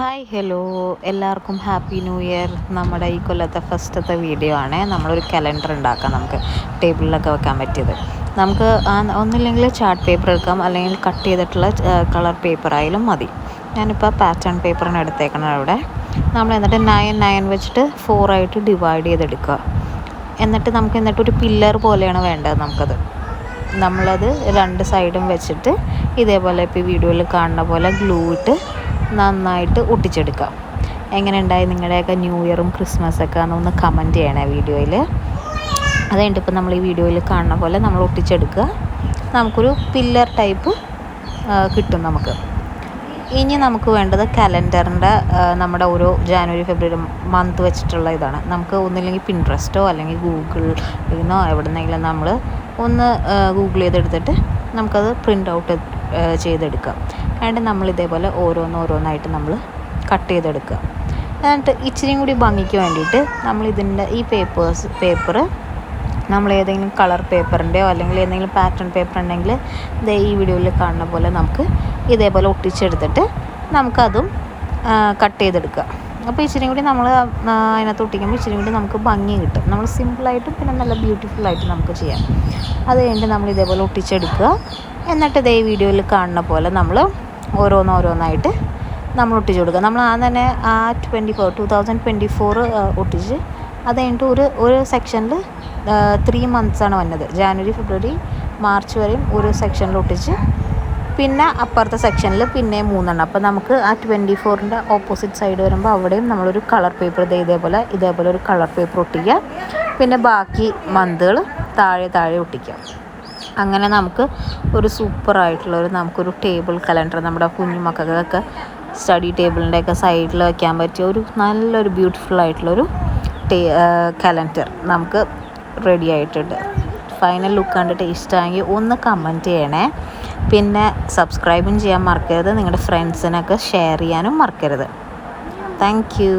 Hi hello എല്ലാവർക്കും happy new year. നമ്മുടെ ഈ കൊല്ലത്തെ ഫസ്റ്റത്തെ വീഡിയോ ആണ്. നമ്മളൊരു കലണ്ടർ ഉണ്ടാക്കാം, നമുക്ക് ടേബിളിലൊക്കെ വെക്കാൻ പറ്റിയത്. നമുക്ക് ഒന്നില്ലെങ്കിൽ ചാർട്ട് പേപ്പർ എടുക്കാം, അല്ലെങ്കിൽ കട്ട് ചെയ്തിട്ടുള്ള കളർ പേപ്പർ ആയാലും മതി. ഞാനിപ്പോൾ പാറ്റേൺ പേപ്പറിന് എടുത്തേക്കണം. അവിടെ നമ്മൾ എന്നിട്ട് 9 വെച്ചിട്ട് 4 ആയിട്ട് ഡിവൈഡ് ചെയ്തെടുക്കുക. എന്നിട്ട് ഒരു പില്ലർ പോലെയാണ് വേണ്ടത് നമുക്കത്. നമ്മളത് 2 സൈഡും വെച്ചിട്ട് ഇതേപോലെ ഇപ്പോൾ ഈ വീഡിയോയിൽ കാണുന്ന പോലെ ഗ്ലൂ ഇട്ട് നന്നായിട്ട് ഒട്ടിച്ചെടുക്കാം. എങ്ങനെ ഉണ്ടായി നിങ്ങളുടെയൊക്കെ ന്യൂ ഇയറും ക്രിസ്മസൊക്കെ ഒന്ന് കമൻറ്റ് ചെയ്യണേ വീഡിയോയിൽ. അത് കഴിഞ്ഞിട്ട് ഇപ്പോൾ നമ്മൾ ഈ വീഡിയോയിൽ കാണുന്ന പോലെ നമ്മൾ ഒട്ടിച്ചെടുക്കുക. നമുക്കൊരു പില്ലർ ടൈപ്പ് കിട്ടും നമുക്ക്. ഇനി നമുക്ക് വേണ്ടത് കലണ്ടറിൻ്റെ നമ്മുടെ ഓരോ ജാനുവരി ഫെബ്രുവരി മന്ത് വെച്ചിട്ടുള്ള ഇതാണ്. നമുക്ക് ഒന്നില്ലെങ്കിൽ പിൻട്രസ്റ്റോ അല്ലെങ്കിൽ ഗൂഗിളിൽ നിന്നോ എവിടെന്നെങ്കിലും നമ്മൾ ഒന്ന് ഗൂഗിൾ ചെയ്തെടുത്തിട്ട് നമുക്കത് പ്രിൻ്റ് ഔട്ട് ചെയ്തെടുക്കാം. എന്നിട്ട് നമ്മൾ ഇതേപോലെ ഓരോന്നായിട്ട് നമ്മൾ കട്ട് ചെയ്തെടുക്കുക. എന്നിട്ട് ഇച്ചിരിയും കൂടി ഭംഗിക്ക് വേണ്ടിയിട്ട് നമ്മൾ ഈ പേപ്പർ നമ്മൾ ഏതെങ്കിലും കളർ പേപ്പറിൻ്റെയോ അല്ലെങ്കിൽ ഏതെങ്കിലും പാറ്റേൺ പേപ്പർ ഉണ്ടെങ്കിൽ ഈ വീഡിയോയിൽ കാണുന്ന പോലെ നമുക്ക് ഇതേപോലെ ഒട്ടിച്ചെടുത്തിട്ട് നമുക്കതും കട്ട് ചെയ്തെടുക്കുക. അപ്പോൾ ഇച്ചിരി കൂടി നമ്മൾ അതിനകത്ത് ഒട്ടിക്കുമ്പോൾ ഇച്ചിരി കൂടി നമുക്ക് ഭംഗി കിട്ടും. നമ്മൾ സിമ്പിളായിട്ടും പിന്നെ നല്ല ബ്യൂട്ടിഫുള്ളായിട്ട് നമുക്ക് ചെയ്യാം. അത് കഴിഞ്ഞിട്ട് നമ്മൾ ഇതേപോലെ ഒട്ടിച്ചെടുക്കുക. എന്നിട്ട് ഈ വീഡിയോയിൽ കാണുന്ന പോലെ നമ്മൾ ഓരോന്നായിട്ട് നമ്മൾ ഒട്ടിച്ച് കൊടുക്കുക. നമ്മൾ തന്നെ 2024 ഒട്ടിച്ച് അത് കഴിഞ്ഞിട്ട് ഒരു സെക്ഷനിൽ 3 മന്ത്സാണ് വന്നത്. ജാനുവരി ഫെബ്രുവരി മാർച്ച് വരെയും ഒരു സെക്ഷനിൽ ഒട്ടിച്ച് പിന്നെ അപ്പുറത്തെ സെക്ഷനിൽ പിന്നെ 3 അപ്പോൾ നമുക്ക് 24ൻ്റെ ഓപ്പോസിറ്റ് സൈഡ് വരുമ്പോൾ അവിടെയും നമ്മളൊരു കളർ പേപ്പർ ഇതേപോലെ ഒരു കളർ പേപ്പർ ഒട്ടിക്കുക. പിന്നെ ബാക്കി മന്തുകൾ താഴെ ഒട്ടിക്കുക. അങ്ങനെ നമുക്ക് ഒരു സൂപ്പറായിട്ടുള്ളൊരു നമുക്കൊരു ടേബിൾ കലണ്ടർ നമ്മുടെ കുഞ്ഞു മക്കൾക്കൊക്കെ സ്റ്റഡി ടേബിളിൻ്റെയൊക്കെ സൈഡിൽ വയ്ക്കാൻ പറ്റിയ ഒരു നല്ലൊരു ബ്യൂട്ടിഫുള്ളായിട്ടുള്ളൊരു കലണ്ടർ നമുക്ക് റെഡി ആയിട്ടുണ്ട്. ഫൈനൽ ലുക്ക് കണ്ടിട്ട് ഇഷ്ടമായെങ്കിൽ ഒന്ന് കമൻറ്റ് ചെയ്യണേ. പിന്നെ സബ്സ്ക്രൈബും ചെയ്യാൻ മറക്കരുത്. നിങ്ങളുടെ ഫ്രണ്ട്സിനൊക്കെ ഷെയർ ചെയ്യാനും മറക്കരുത്. Thank you.